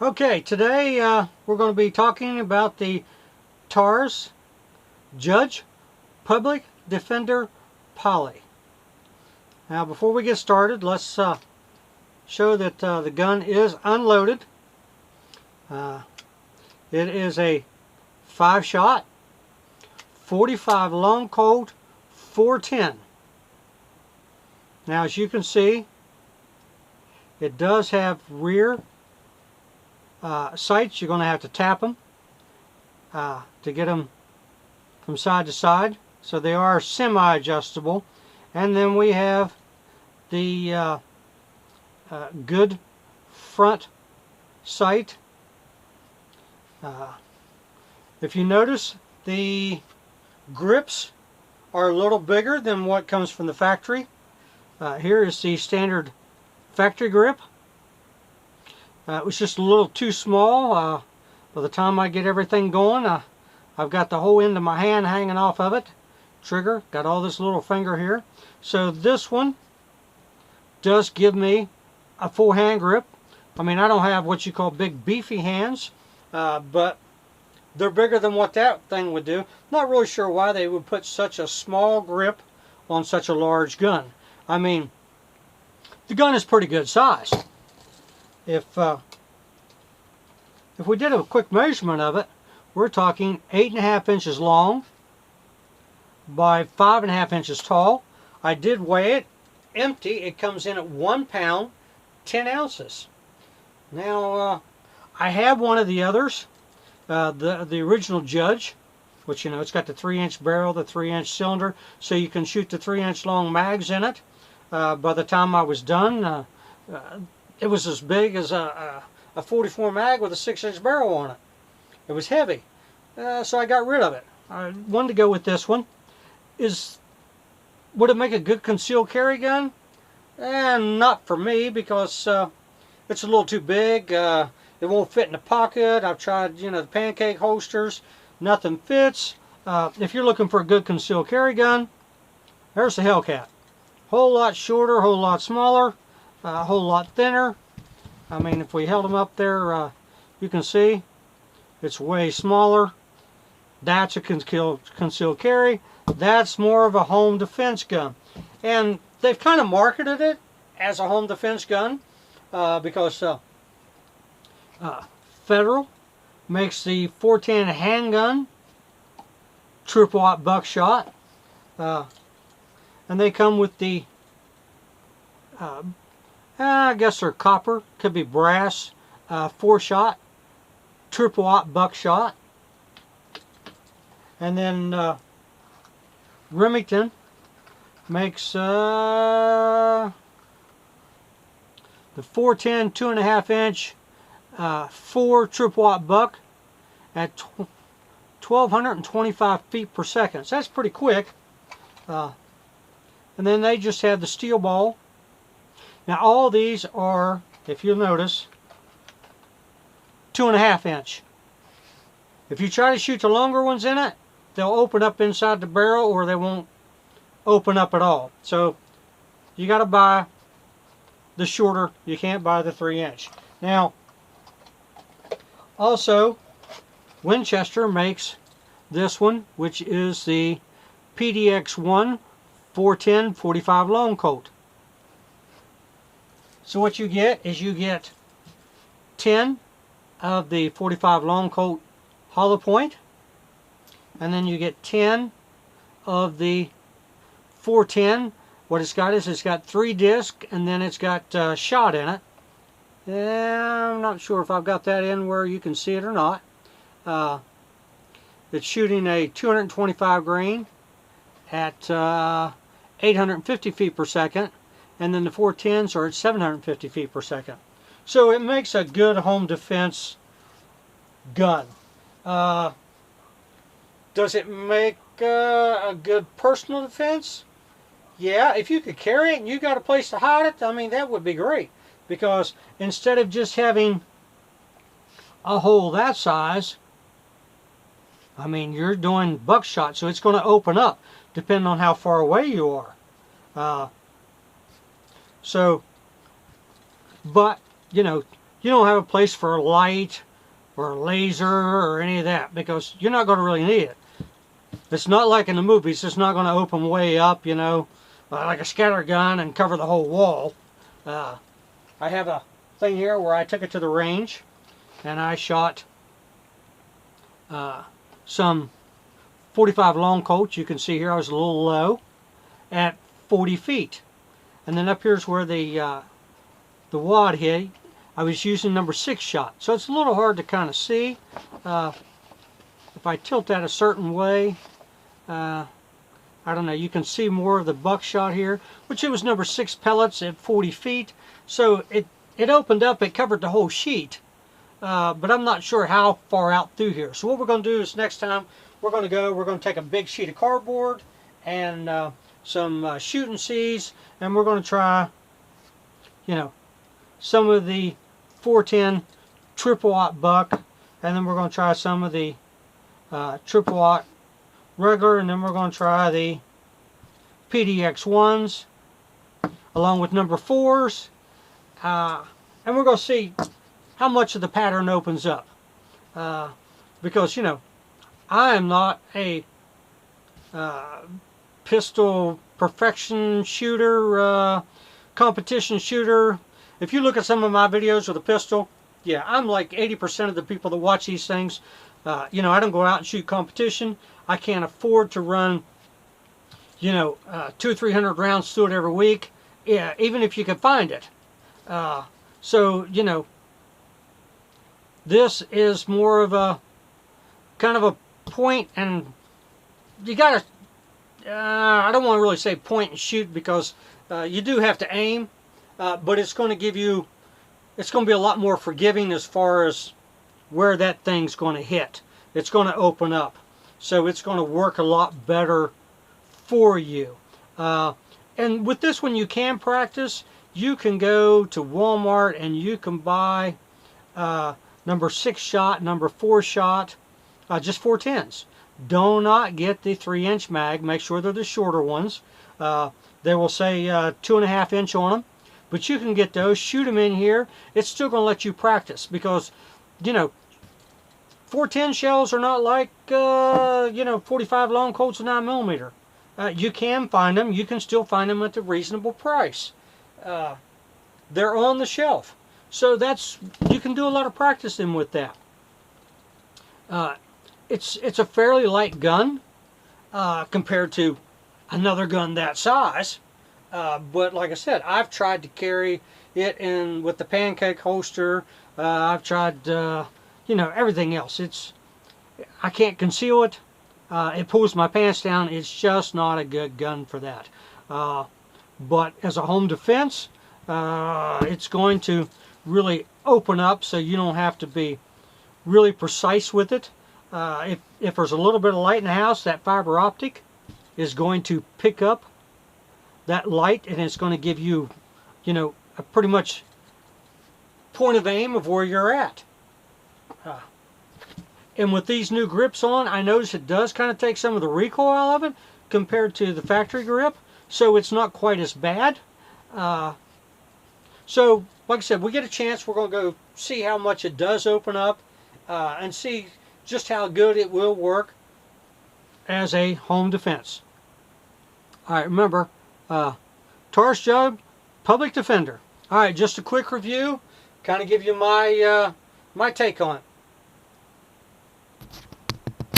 Okay, today we're going to be talking about the Taurus Judge Public Defender Poly. Now, before we get started, let's show that the gun is unloaded. It is a 5-shot, 45 long Colt 410. Now, as you can see, it does have rear sights. You're going to have to tap them to get them from side to side, so they are semi-adjustable. And then we have the good front sight. If you notice, the grips are a little bigger than what comes from the factory. Here is the standard factory grip. It was just a little too small. By the time I get everything going, I've got the whole end of my hand hanging off of it. Trigger, got all this little finger here. So this one does give me a full hand grip. I mean, I don't have what you call big beefy hands, but they're bigger than what that thing would do. Not really sure why they would put such a small grip on such a large gun. I mean, the gun is pretty good size. If we did a quick measurement of it, we're talking 8.5 inches long by 5.5 inches tall. I did weigh it empty. It comes in at 1 pound 10 ounces. Now I have one of the others, the original Judge, which, you know, it's got the 3-inch barrel, the 3-inch cylinder, so you can shoot the 3-inch long mags in it. By the time I was done, it was as big as a 44 mag with a 6-inch barrel on it. It was heavy, so I got rid of it. I wanted to go with this one. Would it make a good concealed carry gun? Not for me, because it's a little too big. It won't fit in the pocket. I've tried, you know, the pancake holsters. Nothing fits. If you're looking for a good concealed carry gun, there's the Hellcat. Whole lot shorter, whole lot smaller, a whole lot thinner. I mean, if we held them up there, you can see it's way smaller. That's a concealed carry. That's more of a home defense gun. And they've kind of marketed it as a home defense gun because Federal makes the 410 handgun, triple aught buckshot. And they come with the, I guess they're copper, could be brass, 4-shot, triple aught buckshot. And then Remington makes the 410 2.5 inch 4 triple aught buck at 1,225 feet per second. So that's pretty quick. And then they just have the steel ball. Now all these are, if you'll notice, 2.5 inch. If you try to shoot the longer ones in it, they'll open up inside the barrel, or they won't open up at all. So you got to buy the shorter. You can't buy the 3-inch. Now, also, Winchester makes this one, which is the PDX-1 410 45 long Colt. So what you get is you get 10 of the 45 long Colt hollow point, and then you get 10 of the 410. What it's got is it's got 3 discs, and then it's got shot in it. I'm not sure if I've got that in where you can see it or not. It's shooting a 225 grain at 850 feet per second, and then the 410s are at 750 feet per second. So it makes a good home defense gun. Does it make a good personal defense? Yeah, if you could carry it and you got a place to hide it, I mean, that would be great. Because instead of just having a hole that size, I mean, you're doing buckshot, so it's going to open up depending on how far away you are. But, you know, you don't have a place for a light or a laser or any of that, because you're not going to really need it. It's not like in the movies. It's not going to open way up, you know, like a scatter gun and cover the whole wall. I have a thing here where I took it to the range and I shot some 45 long Colts. You can see here I was a little low at 40 feet. And then up here's where the wad hit. I was using number 6 shot. So it's a little hard to kind of see. If I tilt that a certain way, I don't know, you can see more of the buckshot here, which it was number 6 pellets at 40 feet. So it opened up, it covered the whole sheet. But I'm not sure how far out through here. So what we're going to do is next time we're going to take a big sheet of cardboard and some shooting C's, and we're going to try, you know, some of the 410 triple aught buck, and then we're going to try some of the triple aught regular, and then we're going to try the PDX1s along with number 4s, and we're going to see how much of the pattern opens up, because, you know, I am not a pistol perfection shooter, competition shooter. If you look at some of my videos with a pistol, yeah, I'm like 80% of the people that watch these things. You know, I don't go out and shoot competition. I can't afford to run, you know, 200 or 300 rounds through it every week. Yeah, even if you can find it. So, you know, this is more of a kind of a point, and you gotta, I don't want to really say point and shoot, because you do have to aim, but it's going to give you, it's going to be a lot more forgiving as far as where that thing's going to hit. It's going to open up, so it's going to work a lot better for you. And with this one, you can practice. You can go to Walmart and you can buy number 6 shot, number 4 shot, just 410s. Do not get the 3-inch mag. Make sure they're the shorter ones. They will say 2.5 inch on them, but you can get those. Shoot them in here. It's still going to let you practice, because, you know, 410 shells are not like you know, 45 long Colts and 9mm. You can find them. You can still find them at a reasonable price. They're on the shelf. So that's, you can do a lot of practicing with that. It's a fairly light gun compared to another gun that size. But like I said, I've tried to carry it in with the pancake holster. I've tried, you know, everything else. I can't conceal it. It pulls my pants down. It's just not a good gun for that. But as a home defense, it's going to really open up, so you don't have to be really precise with it. If there's a little bit of light in the house, that fiber optic is going to pick up that light, and it's going to give you, you know, a pretty much point of aim of where you're at. And with these new grips on, I notice it does kind of take some of the recoil out of it compared to the factory grip, so it's not quite as bad. So, like I said, we get a chance, we're going to go see how much it does open up, and see just how good it will work as a home defense. Alright, remember, Taurus Jug, Public Defender. Alright, just a quick review, kind of give you my, my take on it.